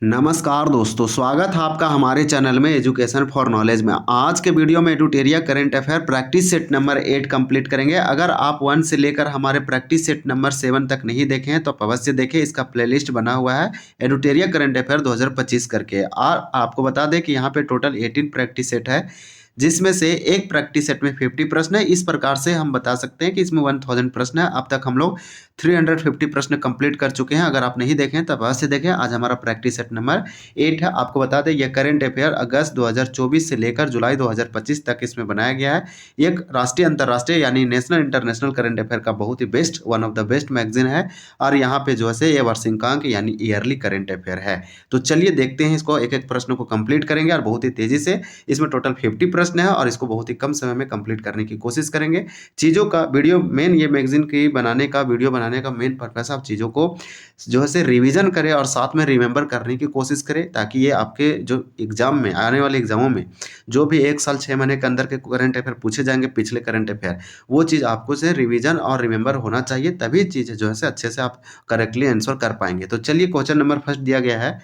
नमस्कार दोस्तों, स्वागत है आपका हमारे चैनल में एजुकेशन फॉर नॉलेज में। आज के वीडियो में एडुटेरिया current affair practice set number 8 complete करेंगे। अगर आप 1 से लेकर हमारे प्रैक्टिस सेट नंबर 7 तक नहीं देखे हैं तो आप अवश्य देखें। इसका प्लेलिस्ट बना हुआ है एडुटेरिया करंट अफेयर 2025 करके। और आपको बता दें कि यहाँ पे टोटल 18 प्रैक्टिस सेट है, जिसमें से एक प्रैक्टिस सेट में 50 प्रश्न है। इस प्रकार से हम बता सकते हैं कि इसमें 1000 प्रश्न है। अब तक हम लोग 350 प्रश्न कंप्लीट कर चुके हैं। अगर आप नहीं देखें तब अवश्य देखें। आज हमारा प्रैक्टिस सेट नंबर 8 है। आपको बता दें यह करंट अफेयर अगस्त 2024 से लेकर जुलाई 2025 तक इसमें बनाया गया है। एक राष्ट्रीय अंतर्राष्ट्रीय यानी नेशनल इंटरनेशनल करंट अफेयर का बहुत ही best, one of the best magazine है। और यहाँ पे जो है ये वार्षिकांक यानी ईयरली करंट अफेयर है। तो चलिए देखते हैं इसको, एक एक प्रश्न को कंप्लीट करेंगे और बहुत ही तेजी से। इसमें टोटल 50 प्रश्न है और इसको बहुत ही कम समय में कंप्लीट करने की कोशिश करेंगे। चीज़ों का वीडियो मेन, ये मैगजीन की बनाने का वीडियो बनाने का मेन पर्पस आप चीज़ों को जो है से रिवीजन करें और साथ में रिमेंबर करने की कोशिश करें, ताकि ये आपके जो एग्जाम में, आने वाले एग्जामों में जो भी 1 साल 6 महीने के अंदर के करंट अफेयर पूछे जाएंगे, पिछले करंट अफेयर, वो चीज़ आपको से रिवीजन और रिमेंबर होना चाहिए। तभी चीज़ें जो है से अच्छे से आप करेक्टली आंसर कर पाएंगे। तो चलिए, क्वेश्चन नंबर फर्स्ट दिया गया है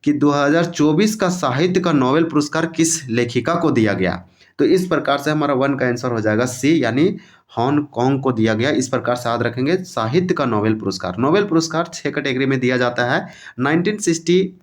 कि 2024 का साहित्य का नोबेल पुरस्कार किस लेखिका को दिया गया। तो इस प्रकार से हमारा 1 का आंसर हो जाएगा सी, यानी हांगकांग को दिया गया। इस प्रकार से याद रखेंगे, साहित्य का नोबेल पुरस्कार। नोबेल पुरस्कार 6 कैटेगरी में दिया जाता है। 1968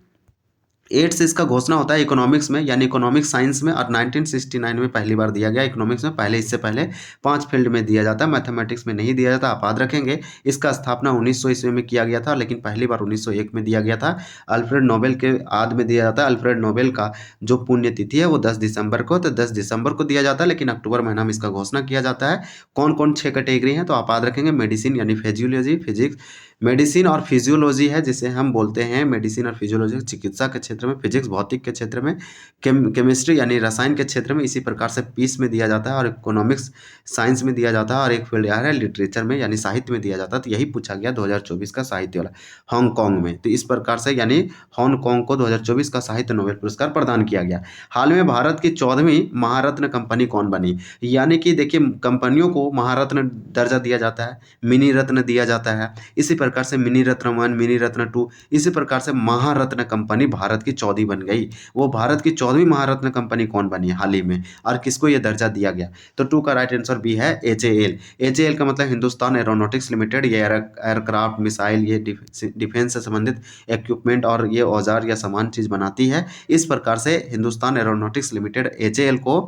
से इसका घोषणा होता है इकोनॉमिक्स में, यानी इकोनॉमिक साइंस में, और 1969 में पहली बार दिया गया इकोनॉमिक्स में। पहले, इससे पहले 5 फील्ड में दिया जाता है, मैथमेटिक्स में नहीं दिया जाता। आप याद रखेंगे इसका स्थापना 1900 ईस्वी में किया गया था, लेकिन पहली बार 1901 में दिया गया था। अल्फ्रेड नोबेल के आद में दिया जाता है। अल्फ्रेड नोबेल का जो पुण्यतिथि है वो 10 दिसंबर को, तो 10 दिसंबर को दिया जाता है, लेकिन अक्टूबर महीना में इसका घोषणा किया जाता है। कौन कौन 6 कैटेगरी हैं तो आप याद रखेंगे, मेडिसिन यानी फिजियोलॉजी, फिजिक्स, मेडिसिन और फिजियोलॉजी है जिसे हम बोलते हैं मेडिसिन और फिजियोलॉजी, चिकित्सा के क्षेत्र में, फिजिक्स भौतिक के क्षेत्र में, केमिस्ट्री यानी रसायन के क्षेत्र में। इसी प्रकार से पीस में दिया जाता है, और इकोनॉमिक्स साइंस में दिया जाता है, और एक फील्ड यार है लिटरेचर में यानी साहित्य में दिया जाता है। तो यही पूछा गया 2024 का साहित्य वाला हांगकांग में। तो इस प्रकार से यानी हांगकांग को 2024 का साहित्य नोबेल पुरस्कार प्रदान किया गया। हाल में भारत की 14वीं महारत्न कंपनी कौन बनी। यानी कि देखिए, कंपनियों को महारत्न दर्जा दिया जाता है, मिनी रत्न दिया जाता है। इसी प्रकार से मिनी रत्न 1, मिनी रत्न 2, इसी प्रकार से महारत्न कंपनी भारत की 14वीं बन गई। वो भारत की 14वीं महारत्न कंपनी कौन बनी है हाल ही में, और किसको ये दर्जा दिया गया। तो 2 का राइट आंसर बी है एचएएल। एचएएल का मतलब हिंदुस्तान एरोनॉटिक्स लिमिटेड। ये एयरक्राफ्ट, मिसाइल, ये डिफेंस से संबंधित इक्विपमेंट और ये औजार या सामान चीज बनाती है। इस प्रकार से हिंदुस्तान एरोनॉटिक्स लिमिटेड एचएएल को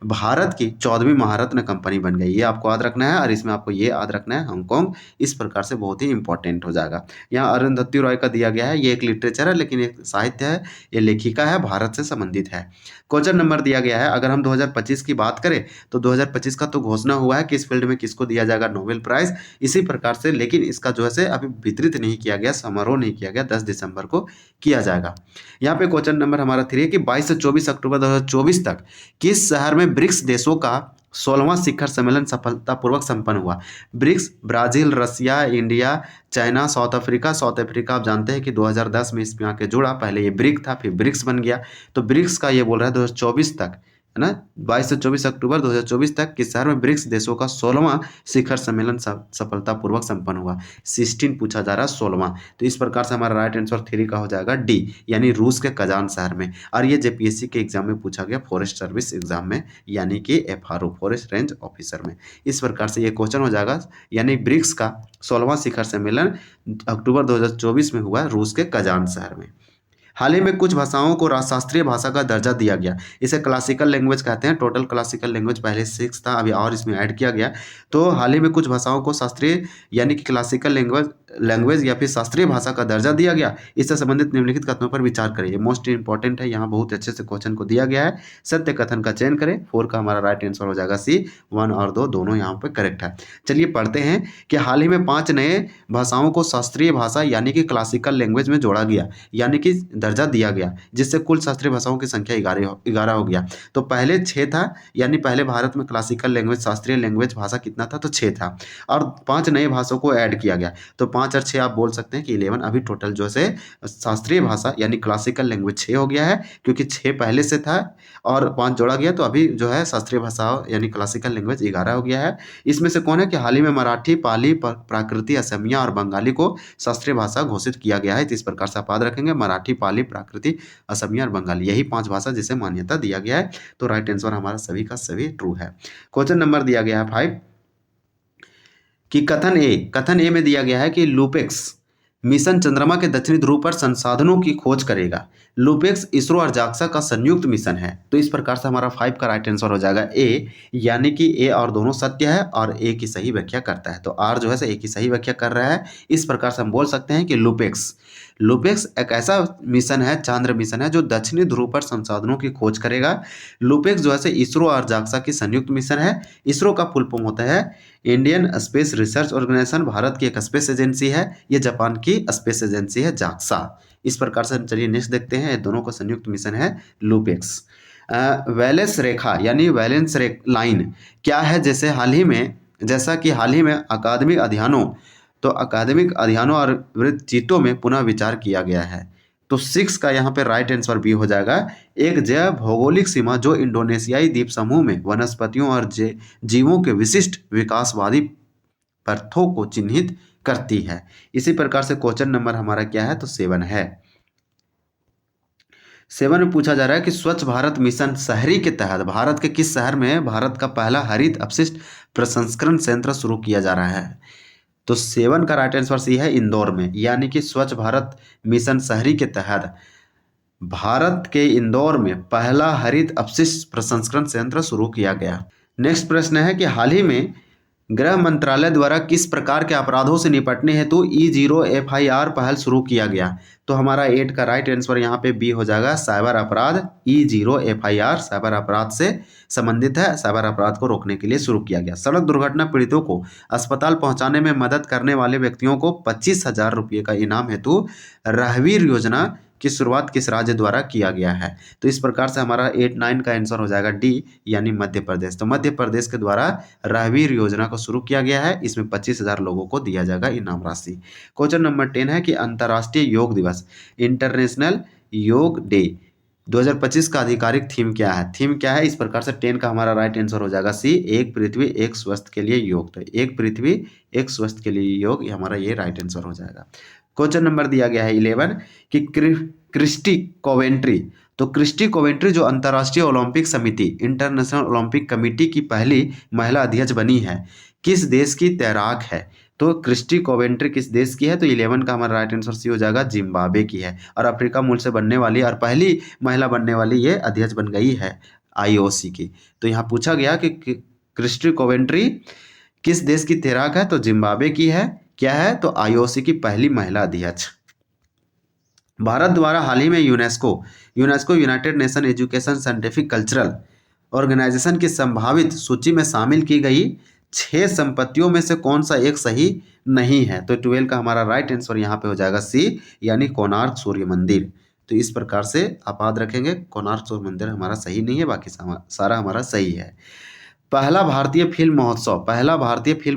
भारत की 14वीं महारत्न कंपनी बन गई। ये आपको याद रखना है, और इसमें आपको ये याद रखना है हांगकांग। इस प्रकार से बहुत ही इंपॉर्टेंट हो जाएगा। यहाँ अरुंधति रॉय का दिया गया है, ये एक लिटरेचर है लेकिन एक साहित्य है, ये लेखिका है, भारत से संबंधित है। क्वेश्चन नंबर दिया गया है, अगर हम 2025 की बात करें तो 2025 का तो घोषणा हुआ है किस फील्ड में किसको दिया जाएगा नोबेल प्राइज। इसी प्रकार से, लेकिन इसका जो है अभी वितरित नहीं किया गया, समारोह नहीं किया गया, 10 दिसंबर को किया जाएगा। यहाँ पे क्वेश्चन नंबर हमारा 3 है कि 22 से 24 अक्टूबर 2024 तक किस शहर में ब्रिक्स देशों का 16वां शिखर सम्मेलन सफलतापूर्वक संपन्न हुआ। BRICS, Brazil, Russia, India, China, South Africa. South Africa आप जानते हैं कि 2010 में इसमें आके जुड़ा, पहले ये ब्रिक था फिर ब्रिक्स बन गया। तो ब्रिक्स का ये बोल रहा है 2024 तक, है ना, 22 से 24 अक्टूबर 2024 तक किस शहर में ब्रिक्स देशों का 16वां शिखर सम्मेलन सफलतापूर्वक संपन्न हुआ। 16 पूछा जा रहा है, 16वां। तो इस प्रकार से हमारा राइट आंसर 3 का हो जाएगा डी, यानी रूस के कजान शहर में। और ये जेपीएससी के एग्जाम में पूछा गया, फॉरेस्ट सर्विस एग्जाम में, यानी कि एफआरओ, फॉरेस्ट रेंज ऑफिसर में। इस प्रकार से ये क्वेश्चन हो जाएगा, यानी ब्रिक्स का 16वां शिखर सम्मेलन अक्टूबर 2024 में हुआ रूस के कजान शहर में। हाल ही में कुछ भाषाओं को शास्त्रीय भाषा का दर्जा दिया गया। इसे क्लासिकल लैंग्वेज कहते हैं। टोटल क्लासिकल लैंग्वेज पहले 6 था, अभी और इसमें ऐड किया गया। तो हाल ही में कुछ भाषाओं को शास्त्रीय यानी कि क्लासिकल लैंग्वेज या फिर शास्त्रीय भाषा का दर्जा दिया गया। इससे संबंधित निम्नलिखित कथनों पर विचार करें। मोस्ट इंपॉर्टेंट है, यहाँ बहुत अच्छे से क्वेश्चन को दिया गया है। सत्य कथन का चयन करें। 4 का हमारा राइट आंसर हो जाएगा सी। 1 और 2 दोनों यहाँ पर करेक्ट है। चलिए पढ़ते हैं कि हाल ही में 5 नए भाषाओं को शास्त्रीय भाषा यानी कि क्लासिकल लैंग्वेज में जोड़ा गया, यानी कि दर्जा दिया गया, जिससे कुल शास्त्रीय भाषाओं की संख्या 11 हो गया। तो पहले 6 था, यानी पहले भारत में क्लासिकल लैंग्वेज शास्त्रीय लैंग्वेज भाषा कितना था, तो 6 था, और 5 नए भाषाओं को ऐड किया गया। तो 5 और 6 आप बोल सकते हैं कि 11 अभी टोटल जो है शास्त्रीय भाषा यानी क्लासिकल लैंग्वेज 6 हो गया है, क्योंकि 6 पहले से था और 5 जोड़ा गया, तो अभी जो है शास्त्रीय भाषा यानी क्लासिकल लैंग्वेज 11 हो गया है। इसमें से कौन है कि हाल ही में मराठी, पाली, प्राकृति, असमिया और बंगाली को शास्त्रीय भाषा घोषित किया गया है। तो इस प्रकार से आप याद रखेंगे, मराठी, पाली, प्राकृति, असमिया और बंगाली, यही 5 भाषा जिसे मान्यता दिया गया है। तो राइट आंसर हमारा सभी का सभी ट्रू है। क्वेश्चन नंबर दिया गया है 5 कि कथन ए में दिया गया है कि लूपेक्स मिशन चंद्रमा के दक्षिणी ध्रुव पर संसाधनों की खोज करेगा। लूपेक्स इसरो और जाक्सा का संयुक्त मिशन है। तो इस प्रकार से हमारा 5 का राइट आंसर हो जाएगा ए, यानी कि ए और दोनों सत्य है और ए की सही व्याख्या करता है। तो आर जो है ए की सही व्याख्या कर रहा है। इस प्रकार से हम बोल सकते हैं कि लूपेक्स एक ऐसा मिशन है, चांद्र मिशन है, जो दक्षिणी ध्रुव पर संसाधनों की खोज करेगा। लूपेक्स जो है इसरो और जाक्सा की संयुक्त मिशन है। इसरो का फुल फॉर्म होता है इंडियन स्पेस रिसर्च ऑर्गेनाइजेशन, भारत की एक स्पेस एजेंसी है। ये जापान की स्पेस एजेंसी है जाक्सा। इस प्रकार से चलिए नेक्स्ट देखते हैं, दोनों का संयुक्त मिशन है लूपेक्स। वैलेंस रेखा यानी वैलेंस लाइन क्या है? जैसा कि हाल ही में अकादमिक अध्ययनों और वृत्तचित्रों में पुनः विचार किया गया है। तो 6 का यहाँ पे राइट आंसर बी हो जाएगा। एक जैव भौगोलिक सीमा जो इंडोनेशियाई द्वीप समूह में वनस्पतियों और जीवों के विशिष्ट विकासवादी पर्थों को चिन्हित करती है। इसी प्रकार से क्वेश्चन नंबर हमारा क्या है? तो 7 है। 7 में पूछा जा रहा है कि स्वच्छ भारत मिशन शहरी के तहत भारत के किस शहर में भारत का पहला हरित अपशिष्ट प्रसंस्करण संयंत्र शुरू किया जा रहा है? तो 7 का राइट आंसर सी है, इंदौर में। यानी कि स्वच्छ भारत मिशन शहरी के तहत भारत के इंदौर में पहला हरित अपशिष्ट प्रसंस्करण संयंत्र शुरू किया गया। नेक्स्ट प्रश्न है कि हाल ही में गृह मंत्रालय द्वारा किस प्रकार के अपराधों से निपटने हेतु E0 FIR पहल शुरू किया गया? तो हमारा 8 का राइट आंसर यहाँ पे बी हो जाएगा, साइबर अपराध। E0 FIR साइबर अपराध से संबंधित है, साइबर अपराध को रोकने के लिए शुरू किया गया। सड़क दुर्घटना पीड़ितों को अस्पताल पहुंचाने में मदद करने वाले व्यक्तियों को 25,000 रुपये का इनाम हेतु राहवीर योजना की शुरुआत किस राज्य द्वारा किया गया है? तो इस प्रकार से हमारा 8, 9 का आंसर हो जाएगा डी, यानी मध्य प्रदेश। तो मध्य प्रदेश के द्वारा राहवीर योजना को शुरू किया गया है। इसमें 25,000 लोगों को दिया जाएगा इनाम राशि। क्वेश्चन नंबर 10 है कि अंतर्राष्ट्रीय योग दिवस इंटरनेशनल योग डे 2025 का आधिकारिक थीम क्या है? इस प्रकार से 10 का हमारा राइट आंसर हो जाएगा सी, एक पृथ्वी एक स्वस्थ के लिए योग। तो एक पृथ्वी एक स्वस्थ के लिए योग, ये हमारा ये राइट आंसर हो जाएगा। क्वेश्चन नंबर दिया गया है 11 कि क्रिस्टी कोवेंट्री, तो क्रिस्टी कोवेंट्री जो अंतर्राष्ट्रीय ओलंपिक समिति इंटरनेशनल ओलंपिक कमेटी की पहली महिला अध्यक्ष बनी है, किस देश की तैराक है? तो क्रिस्टी कोवेंट्री किस देश की है? तो 11 का हमारा राइट आंसर सी हो जाएगा, जिम्बाब्वे की है। और अफ्रीका मूल से बनने वाली और पहली महिला बनने वाली ये अध्यक्ष बन गई है IOC की। तो यहाँ पूछा गया कि क्रिस्टी कोवेंट्री किस देश की तैराक है? तो जिम्बाब्वे की है। क्या है? तो IOC की पहली महिला अध्यक्ष। भारत द्वारा हाल ही में UNESCO United Nation education scientific cultural organisation की संभावित सूची में शामिल की गई 6 संपत्तियों में से कौन सा एक सही नहीं है? तो 12 का हमारा राइट आंसर यहाँ पे हो जाएगा सी, यानी कोणार्क सूर्य मंदिर। तो इस प्रकार से आप याद रखेंगे, कोणार्क सूर्य मंदिर हमारा सही नहीं है, बाकी सारा हमारा सही है। पहला भारतीय फिल्म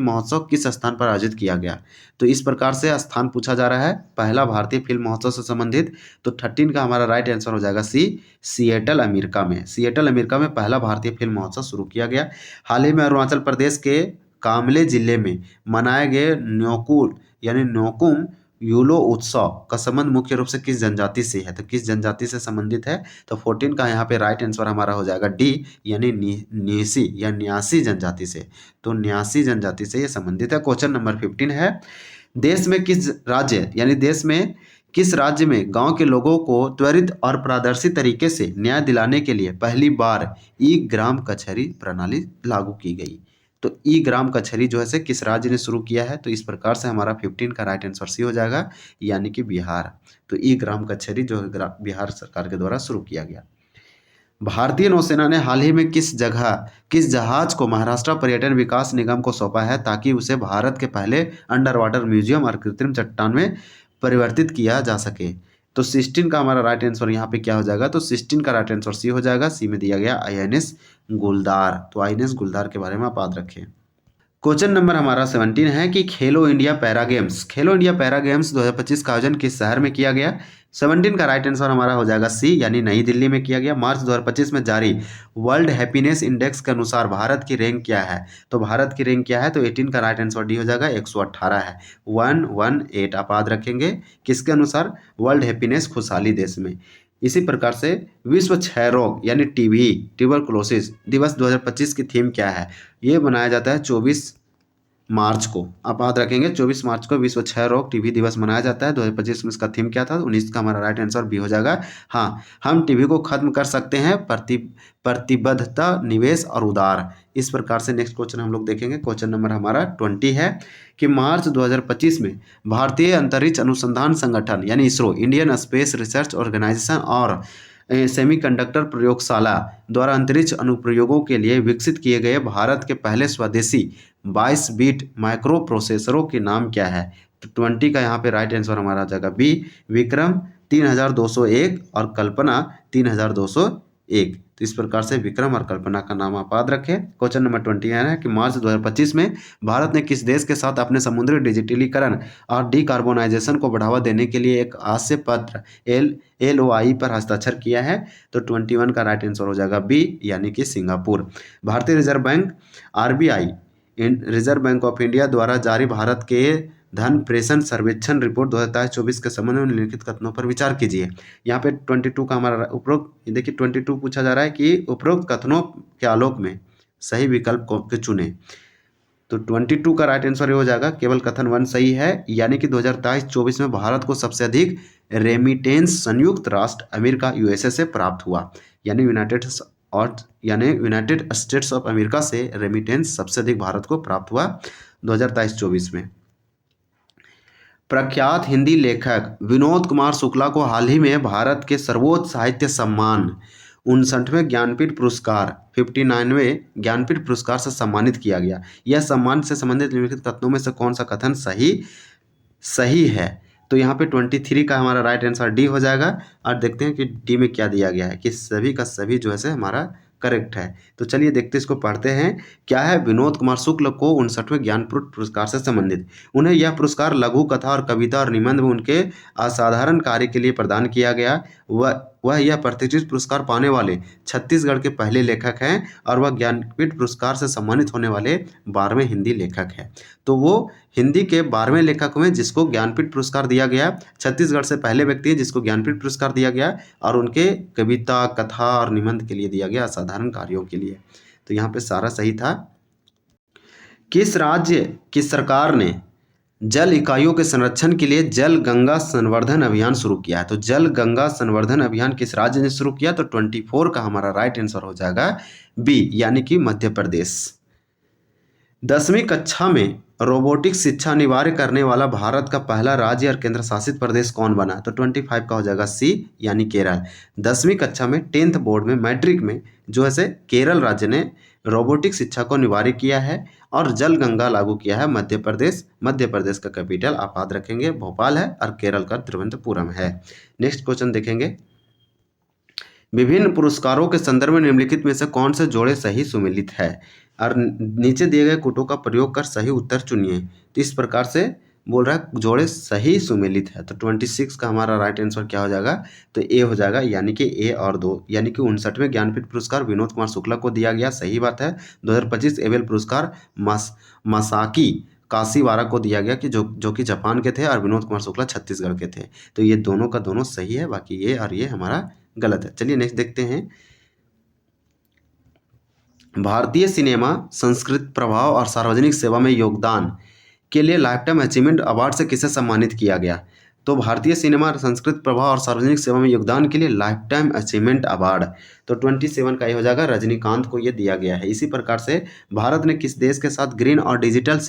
महोत्सव किस स्थान पर आयोजित किया गया? तो इस प्रकार से स्थान पूछा जा रहा है पहला भारतीय फिल्म महोत्सव से संबंधित। तो 13 का हमारा राइट आंसर हो जाएगा सी, सिएटल अमेरिका में पहला भारतीय फिल्म महोत्सव शुरू किया गया। हाल ही में अरुणाचल प्रदेश के कामले जिले में मनाए गए न्योकुम यूलो उत्सव का संबंध मुख्य रूप से किस जनजाति से है? तो किस जनजाति से संबंधित है? तो 14 का यहाँ पे राइट आंसर हमारा हो जाएगा डी, यानी न्यासी या न्यासी जनजाति से। तो न्यासी जनजाति से ये संबंधित है। क्वेश्चन नंबर 15 है, देश में किस राज्य में गांव के लोगों को त्वरित और पारदर्शी तरीके से न्याय दिलाने के लिए पहली बार ई ग्राम कचहरी प्रणाली लागू की गई? तो ई ग्राम कचहरी जो है किस राज्य ने शुरू किया है? तो इस प्रकार से हमारा 15 का राइट आंसर सी हो जाएगा, यानी कि बिहार। तो ई ग्राम कचहरी जो बिहार सरकार के द्वारा शुरू किया गया। भारतीय नौसेना ने हाल ही में किस जहाज को महाराष्ट्र पर्यटन विकास निगम को सौंपा है ताकि उसे भारत के पहले अंडर वाटर म्यूजियम और कृत्रिम चट्टान में परिवर्तित किया जा सके? तो 16 का हमारा राइट आंसर यहाँ पे क्या हो जाएगा? तो 16 का राइट आंसर सी हो जाएगा। सी में दिया गया INS गुलदार। तो INS गुलदार के बारे में आप याद रखें। क्वेश्चन नंबर हमारा 17 है कि खेलो इंडिया पैरा गेम्स 2025 का आयोजन किस शहर में किया गया। 17 का राइट आंसर हमारा हो जाएगा सी, यानी नई दिल्ली में किया गया। मार्च 2025 में जारी वर्ल्ड हैप्पीनेस इंडेक्स के अनुसार भारत की रैंक क्या है। तो भारत की रैंक क्या है, तो 18 का राइट आंसर डी हो जाएगा, 118 है, 118 आप याद रखेंगे किसके अनुसार, वर्ल्ड हैप्पीनेस खुशहाली देश में। इसी प्रकार से विश्व क्षय रोग यानी टीबी ट्यूबरकुलोसिस दिवस 2025 की थीम क्या है। ये मनाया जाता है 24 मार्च को, आप याद रखेंगे 24 मार्च को विश्व क्षय रोग टीबी दिवस मनाया जाता है। 2025 में इसका थीम क्या था, 19 का हमारा राइट आंसर बी हो जाएगा। हाँ, हम टीबी को खत्म कर सकते हैं, प्रतिबद्धता, निवेश और उदार। इस प्रकार से नेक्स्ट क्वेश्चन हम लोग देखेंगे। क्वेश्चन नंबर हमारा 20 है कि मार्च 2025 में भारतीय अंतरिक्ष अनुसंधान संगठन यानी ISRO, Indian space research organisation और सेमीकंडक्टर प्रयोगशाला द्वारा अंतरिक्ष अनुप्रयोगों के लिए विकसित किए गए भारत के पहले स्वदेशी 22 बीट माइक्रो प्रोसेसरों के नाम क्या है। तो 20 का यहाँ पे राइट आंसर हमारा आ जाएगा बी, विक्रम 3201 और कल्पना 3201। तो इस प्रकार से विक्रम और कल्पना का नाम आप याद रखें। क्वेश्चन नंबर 20 है कि मार्च 2025 में भारत ने किस देश के साथ अपने समुद्री डिजिटलीकरण और डीकार्बोनाइजेशन को बढ़ावा देने के लिए एक आशय पत्र LOI पर हस्ताक्षर किया है। तो 21 का राइट आंसर हो जाएगा बी, यानी कि सिंगापुर। भारतीय reserve bank RBI reserve bank of India द्वारा जारी भारत के धन प्रेषण सर्वेक्षण रिपोर्ट 2023-24 के संबंध में निम्नलिखित कथनों पर विचार कीजिए। यहाँ पे 22 का हमारा उपरोक्त, देखिए 22 पूछा जा रहा है कि उपरोक्त कथनों के आलोक में सही विकल्प को चुने। तो 22 का राइट आंसर ये हो जाएगा, केवल कथन 1 सही है, यानी कि 2023-24 में भारत को सबसे अधिक रेमिटेंस संयुक्त राष्ट्र अमेरिका USA से प्राप्त हुआ, यानी यूनाइटेड स्टेट्स ऑफ अमेरिका से रेमिटेंस सबसे अधिक भारत को प्राप्त हुआ 2023-24 में। प्रख्यात हिंदी लेखक विनोद कुमार शुक्ला को हाल ही में भारत के सर्वोच्च साहित्य सम्मान 59वें ज्ञानपीठ पुरस्कार 59वें ज्ञानपीठ पुरस्कार से सम्मानित किया गया। यह सम्मान से संबंधित निम्नलिखित कथनों में से कौन सा कथन सही है। तो यहाँ पे 23 का हमारा राइट आंसर डी हो जाएगा। और देखते हैं कि डी में क्या दिया गया है, कि सभी का सभी जो है से हमारा करेक्ट है। तो चलिए देखते इसको पढ़ते हैं। क्या है, विनोद कुमार शुक्ल को 59वें ज्ञानपीठ पुरस्कार से संबंधित, उन्हें यह पुरस्कार लघु कथा और कविता और निबंध में उनके असाधारण कार्य के लिए प्रदान किया गया। वह यह प्रतिष्ठित पुरस्कार पाने वाले छत्तीसगढ़ के पहले लेखक हैं और वह ज्ञानपीठ पुरस्कार से सम्मानित होने वाले 12वें हिंदी लेखक हैं। तो वो हिंदी के 12वें लेखक हुए जिसको ज्ञानपीठ पुरस्कार दिया गया। छत्तीसगढ़ से पहले व्यक्ति हैं जिसको ज्ञानपीठ पुरस्कार दिया गया और उनके कविता, कथा और निबंध के लिए दिया गया, असाधारण कार्यों के लिए। तो यहाँ पे सारा सही था। किस राज्य की सरकार ने जल इकाइयों के संरक्षण के लिए जल गंगा संवर्धन अभियान शुरू किया है। तो जल गंगा संवर्धन अभियान किस राज्य ने शुरू किया। तो 24 का हमारा राइट आंसर हो जाएगा बी, यानी कि मध्य प्रदेश। 10वीं कक्षा में रोबोटिक्स शिक्षा अनिवार्य करने वाला भारत का पहला राज्य और केंद्र शासित प्रदेश कौन बना। तो 25 का हो जाएगा सी, यानी केरल। 10वीं कक्षा में 10th बोर्ड में मैट्रिक में जो है से केरल राज्य ने रोबोटिक शिक्षा को अनिवार्य किया है और जल गंगा लागू किया है मध्य प्रदेश। मध्य प्रदेश का कैपिटल आप याद रखेंगे भोपाल है और केरल का तिरुवनंतपुरम है। नेक्स्ट क्वेश्चन देखेंगे। विभिन्न पुरस्कारों के संदर्भ में निम्नलिखित में से कौन से जोड़े सही सुमेलित है, और नीचे दिए गए कोटों का प्रयोग कर सही उत्तर चुनिए। तो इस प्रकार से बोल रहा है जोड़े सही सुमेलित है। तो 26 का हमारा राइट आंसर क्या हो जाएगा। तो ए हो जाएगा, यानी कि ए और 2, यानी कि 59वें ज्ञानपीठ पुरस्कार विनोद कुमार शुक्ला को दिया गया, सही बात है। 2025 एबेल पुरस्कार मासाकी काशीवारा को दिया गया कि जो कि जापान के थे और विनोद कुमार शुक्ला छत्तीसगढ़ के थे। तो ये दोनों का दोनों सही है, बाकी ये और ये हमारा गलत है। चलिए नेक्स्ट देखते हैं। भारतीय सिनेमा संस्कृत प्रभाव और सार्वजनिक सेवा में योगदान के लिए लाइफ टाइम अचीवमेंट अवार्ड से किसे सम्मानित किया गया। तो भारतीय सिनेमा संस्कृत प्रभाव और सार्वजनिक सेवा में योगदान के लिए लाइफ टाइम अचीवमेंट अवार्ड, तो 27 का ये हो जाएगा, रजनीकांत को ये दिया गया है। इसी प्रकार से भारत ने किस देश के साथ ग्रीन और डिजिटल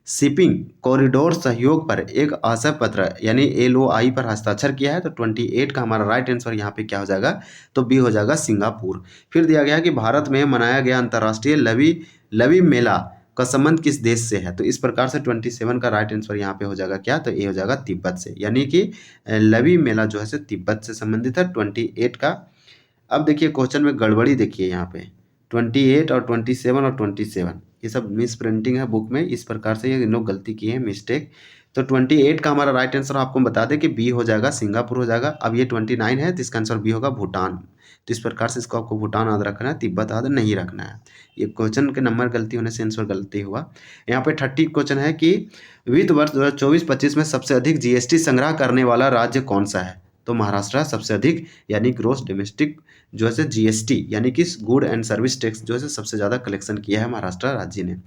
शिपिंग कॉरिडोर सहयोग पर एक आशय पत्र यानी LOI पर हस्ताक्षर किया है। तो 28 का हमारा राइट आंसर यहाँ पे क्या हो जाएगा। तो बी हो जाएगा, सिंगापुर। फिर दिया गया कि भारत में मनाया गया अंतर्राष्ट्रीय लवी मेला का संबंध किस देश से है। तो इस प्रकार से 27 का राइट आंसर यहाँ पे हो जाएगा क्या। तो ए हो जाएगा, तिब्बत से, यानी कि लवी मेला जो है से तिब्बत से संबंधित है 28 का। अब देखिए क्वेश्चन में गड़बड़ी देखिए यहाँ पे 28 और 27 और 27 ये सब मिस प्रिंटिंग है बुक में, इस प्रकार से ये इन लोग गलती किए हैं, मिस्टेक। तो 28 का हमारा राइट आंसर आपको बता दें कि बी हो जाएगा, सिंगापुर हो जाएगा। अब ये 29 है तो इसका आंसर बी होगा, भूटान। तो इस प्रकार से इसको आपको भूटान याद रखना है, तिब्बत याद नहीं रखना है। ये क्वेश्चन के नंबर गलती होने से आंसर गलती हुआ। यहाँ पे 30 क्वेश्चन है कि वित्त वर्ष 2024-25 में सबसे अधिक जीएसटी संग्रह करने वाला राज्य कौन सा है? तो महाराष्ट्र है सबसे अधिक, यानी ग्रोस डोमेस्टिक जो है जीएसटी यानी कि गुड एंड सर्विस टैक्स जो है सबसे ज़्यादा कलेक्शन किया है महाराष्ट्र राज्य ने।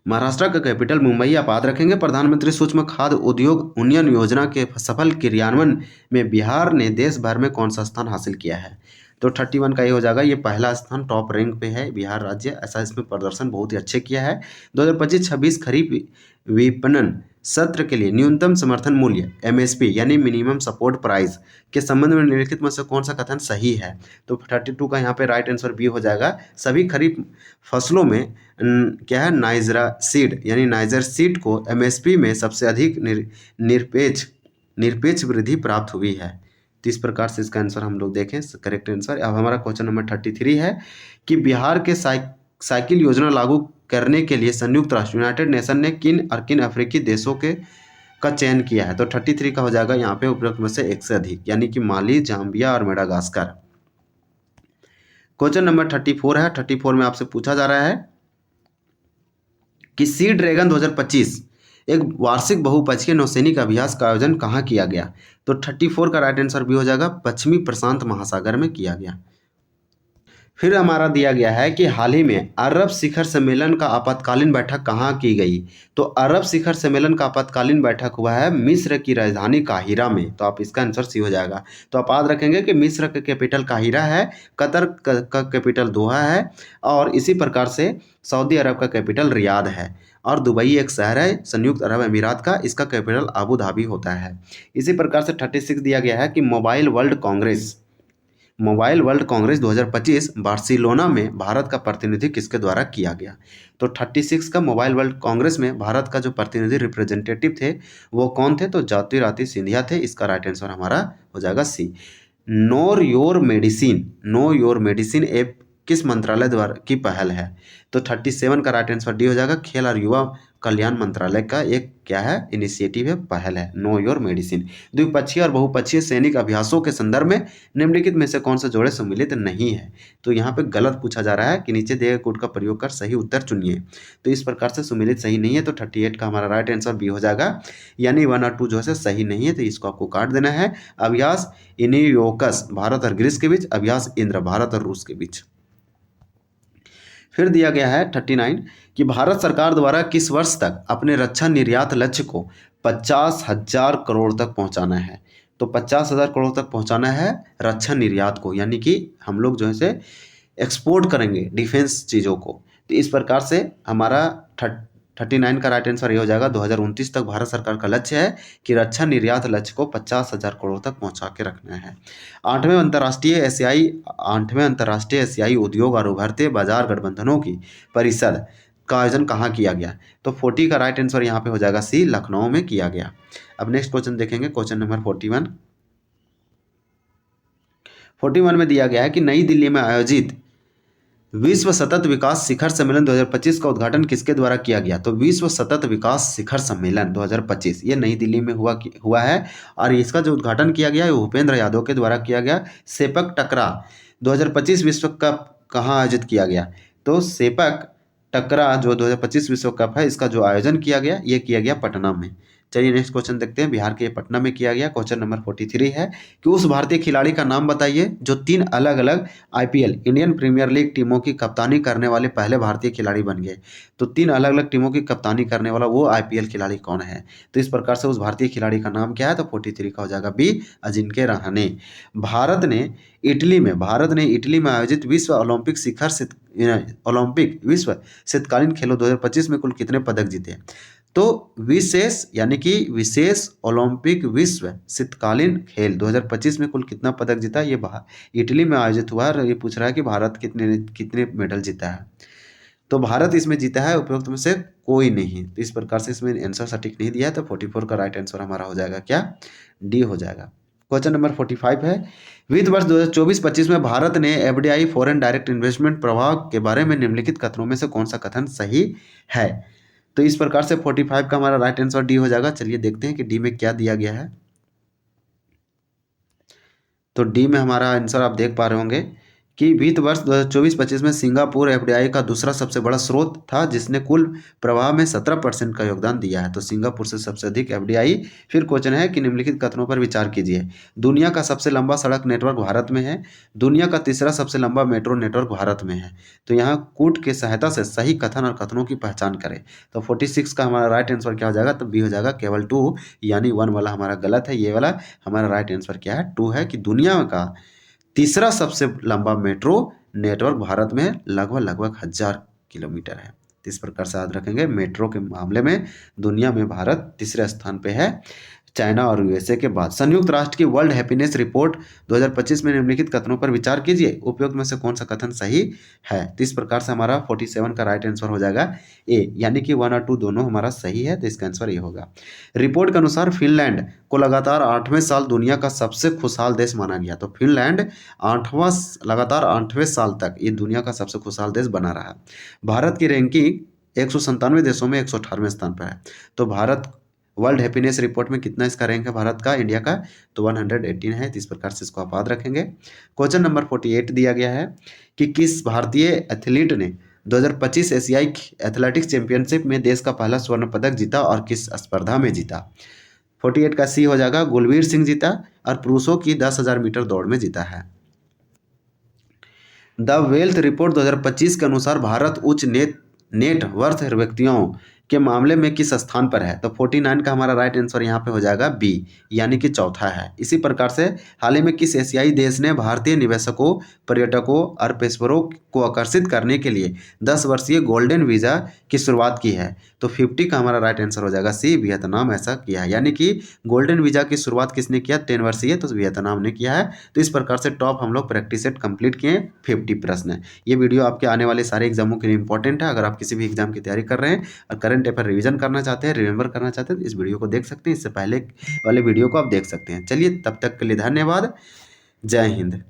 महाराष्ट्र का कैपिटल मुंबई आप याद रखेंगे। प्रधानमंत्री सूक्ष्म खाद्य उद्योग उन्नयन योजना के सफल क्रियान्वयन में बिहार ने देश भर में कौन सा स्थान हासिल किया है? तो 31 का ये हो जाएगा, ये पहला स्थान टॉप रैंक पे है बिहार राज्य, ऐसा इसमें प्रदर्शन बहुत ही अच्छे किया है। 2025-26 खरीफ विपणन सत्र के लिए न्यूनतम समर्थन मूल्य एमएसपी यानी मिनिमम सपोर्ट प्राइस के संबंध में निम्नलिखित में से कौन सा कथन सही है? तो 32 का यहाँ पे राइट आंसर बी हो जाएगा। सभी खरीफ फसलों में क्या है, नाइजरा सीड यानी नाइजर सीड को एमएसपी में सबसे अधिक निरपेक्ष वृद्धि प्राप्त हुई है। तो इस प्रकार से इसका आंसर हम लोग देखें करेक्ट आंसर। अब हमारा क्वेश्चन नंबर 33 है कि बिहार के साइकिल योजना लागू करने के लिए संयुक्त राष्ट्र यूनाइटेड नेशन ने किन और किन अफ्रीकी देशों के का चयन किया है? तो 33 का हो जाएगा यहाँ पे उपरोक्त में से एक से अधिक, यानी कि माली, जाम्बिया और मेडागास्कर। क्वेश्चन नंबर 34 है। 34 में आपसे पूछा जा रहा है कि सी ड्रैगन 2025 एक वार्षिक बहुपक्षीय नौसैनिक अभ्यास का आयोजन कहाँ किया गया? तो 34 का राइट आंसर भी हो जाएगा, पश्चिमी प्रशांत महासागर में किया गया। फिर हमारा दिया गया है कि हाल ही में अरब शिखर सम्मेलन का आपातकालीन बैठक कहाँ की गई? तो अरब शिखर सम्मेलन का आपातकालीन बैठक हुआ है मिस्र की राजधानी काहिरा में। तो आप इसका आंसर सी हो जाएगा। तो आप याद रखेंगे कि मिस्र का कैपिटल काहिरा है, कतर का कैपिटल दोहा है, और इसी प्रकार से सऊदी अरब का कैपिटल रियाद है, और दुबई एक शहर है संयुक्त अरब अमीरात का, इसका कैपिटल अबू धाबी होता है। इसी प्रकार से 36 दिया गया है कि मोबाइल वर्ल्ड कांग्रेस 2025 बार्सिलोना में भारत का प्रतिनिधि किसके द्वारा किया गया? तो 36 का मोबाइल वर्ल्ड कांग्रेस में भारत का जो प्रतिनिधि रिप्रेजेंटेटिव थे वो कौन थे? तो ज्योतिरादित्य सिंधिया थे। इसका राइट आंसर हमारा हो जाएगा सी। नो योर मेडिसिन ऐप किस मंत्रालय द्वारा की पहल है? तो 37 का राइट आंसर डी हो जाएगा, खेल और युवा कल्याण मंत्रालय का एक क्या है, इनिशिएटिव है, पहल है, नो योर मेडिसिन। द्विपक्षीय और बहुपक्षीय सैनिक अभ्यासों के संदर्भ में निम्नलिखित में से कौन सा जोड़े सम्मिलित नहीं है? तो यहाँ पे गलत पूछा जा रहा है कि नीचे दिए गए कोड का प्रयोग कर सही उत्तर चुनिए। तो इस प्रकार से सम्मिलित सही नहीं है, तो 38 का हमारा राइट आंसर बी हो जाएगा, यानी 1 और 2 जो है सही नहीं है, तो इसको आपको काट देना है। अभ्यास इनियोकस भारत और ग्रीस के बीच, अभ्यास इंद्र भारत और रूस के बीच। फिर दिया गया है 39 कि भारत सरकार द्वारा किस वर्ष तक अपने रक्षा निर्यात लक्ष्य को 50,000 करोड़ तक पहुंचाना है? तो 50,000 करोड़ तक पहुंचाना है रक्षा निर्यात को, यानी कि हम लोग जो है से एक्सपोर्ट करेंगे डिफेंस चीज़ों को। तो इस प्रकार से हमारा 39 का राइट आंसर ये हो जाएगा, 2029 तक भारत सरकार का लक्ष्य है कि रक्षा निर्यात लक्ष्य को 50,000 करोड़ तक पहुंचा के रखना है। 8वें अंतर्राष्ट्रीय एशियाई उद्योग और उभरते बाजार गठबंधनों की परिषद का आयोजन कहाँ किया गया? तो 40 का राइट आंसर यहाँ पे हो जाएगा सी, लखनऊ में किया गया। अब नेक्स्ट क्वेश्चन देखेंगे, क्वेश्चन नंबर 41 में दिया गया है कि नई दिल्ली में आयोजित विश्व सतत विकास शिखर सम्मेलन 2025 का उद्घाटन किसके द्वारा किया गया? तो विश्व सतत विकास शिखर सम्मेलन 2025 ये नई दिल्ली में हुआ है, और इसका जो उद्घाटन किया गया है वो भूपेंद्र यादव के द्वारा किया गया। सेपक टकरा 2025 विश्व कप कहाँ आयोजित किया गया? तो सेपक टकरा जो 2025 विश्व कप है इसका जो आयोजन किया गया ये किया गया पटना में। चलिए नेक्स्ट क्वेश्चन देखते हैं, बिहार के पटना में किया गया। क्वेश्चन नंबर 43 है कि उस भारतीय खिलाड़ी का नाम बताइए जो 3 अलग अलग आईपीएल इंडियन प्रीमियर लीग टीमों की कप्तानी करने वाले पहले भारतीय खिलाड़ी बन गए। तो 3 अलग अलग टीमों की कप्तानी करने वाला वो आईपीएल खिलाड़ी कौन है? तो इस प्रकार से उस भारतीय खिलाड़ी का नाम क्या है? तो 43 का हो जाएगा बी, अजिंक्य रहाणे। भारत ने इटली में आयोजित ओलंपिक विश्व शीतकालीन खेलों 2025 में कुल कितने पदक जीते? तो विशेष ओलंपिक विश्व शीतकालीन खेल 2025 में कुल कितना पदक जीता? ये इटली में आयोजित हुआ है। ये पूछ रहा है कि भारत कितने मेडल जीता है? तो भारत इसमें जीता है उपरोक्त में से कोई नहीं। तो इस प्रकार से इसमें आंसर सटीक नहीं दिया है, तो 44 का राइट आंसर हमारा हो जाएगा क्या, डी हो जाएगा। क्वेश्चन नंबर 45 है, वित्त वर्ष 2024-25 में भारत ने एफडीआई फॉरेन डायरेक्ट इन्वेस्टमेंट प्रभाव के बारे में निम्नलिखित कथनों में से कौन सा कथन सही है। तो इस प्रकार से 45 का हमारा राइट आंसर डी हो जाएगा। चलिए देखते हैं कि डी में क्या दिया गया है। तो डी में हमारा आंसर आप देख पा रहे होंगे कि वित्त वर्ष 2024-25 में सिंगापुर एफडीआई का दूसरा सबसे बड़ा स्रोत था, जिसने कुल प्रवाह में 17% का योगदान दिया है। तो सिंगापुर से सबसे अधिक एफडीआई। फिर क्वेश्चन है कि निम्नलिखित कथनों पर विचार कीजिए। दुनिया का सबसे लंबा सड़क नेटवर्क भारत में है। दुनिया का तीसरा सबसे लंबा मेट्रो नेटवर्क भारत में है। तो यहाँ कूट की सहायता से सही कथन और कथनों की पहचान करें। तो 46 का हमारा राइट आंसर क्या हो जाएगा, तो बी हो जाएगा केवल 2, यानी 1 वाला हमारा गलत है। ये वाला हमारा राइट आंसर क्या है, 2 है, कि दुनिया का तीसरा सबसे लंबा मेट्रो नेटवर्क भारत में लगभग 1000 किलोमीटर है। तो इस प्रकार से याद रखेंगे, मेट्रो के मामले में दुनिया में भारत तीसरे स्थान पे है, चाइना और यूएसए के बाद। संयुक्त राष्ट्र की वर्ल्ड हैप्पीनेस रिपोर्ट 2025 में निम्नलिखित कथनों पर विचार कीजिए, उपयुक्त में से कौन सा कथन सही है। तो इस प्रकार से हमारा 47 का राइट आंसर हो जाएगा ए, यानी कि 1 और 2 दोनों हमारा सही है। तो इसका आंसर ये होगा। रिपोर्ट के अनुसार फिनलैंड को लगातार 8वें साल दुनिया का सबसे खुशहाल देश माना गया। तो फिनलैंड लगातार 8वें साल तक ये दुनिया का सबसे खुशहाल देश बना रहा। भारत की रैंकिंग 197 देशों में 118वें स्थान पर है। तो भारत वर्ल्ड हैप्पीनेस रिपोर्ट में कितना इसका रैंक है भारत का, इंडिया का, तो 118 है। तो इस प्रकार से इसको आप याद रखेंगे। क्वेश्चन नंबर 48 दिया गया है कि किस भारतीय एथलीट ने 2025 एशियाई एथलेटिक्स चैंपियनशिप में देश का पहला स्वर्ण पदक जीता और किस स्पर्धा में जीता। 48 का सी हो जाएगा, गुलवीर सिंह जीता और पुरुषों की 10,000 मीटर दौड़ में जीता है। द वेल्थ रिपोर्ट 2025 के अनुसार भारत उच्च नेट वर्थ व्यक्तियों के मामले में किस स्थान पर है। तो 49 का हमारा राइट आंसर यहाँ पे हो जाएगा बी, यानी कि चौथा है। इसी प्रकार से हाल ही में किस एशियाई देश ने भारतीय निवेशकों, पर्यटकों और पेशेवरों को आकर्षित करने के लिए 10 वर्षीय गोल्डन वीज़ा की शुरुआत की है। तो 50 का हमारा राइट आंसर हो जाएगा सी, वियतनाम ऐसा किया है। यानी कि गोल्डन वीज़ा की शुरुआत किसने किया, 10 वर्षीय, तो वियतनाम ने किया है। तो इस प्रकार से टॉप हम लोग प्रैक्टिस सेट कंप्लीट किए, 50 प्रश्न। ये वीडियो आपके आने वाले सारे एग्जामों के लिए इंपॉर्टेंट है। अगर आप किसी भी एग्जाम की तैयारी कर रहे हैं और करंट अफेयर रिवीजन करना चाहते हैं, रिमेंबर करना चाहते हैं, तो इस वीडियो को देख सकते हैं। इससे पहले वाले वीडियो को आप देख सकते हैं। चलिए तब तक के लिए धन्यवाद। जय हिंद।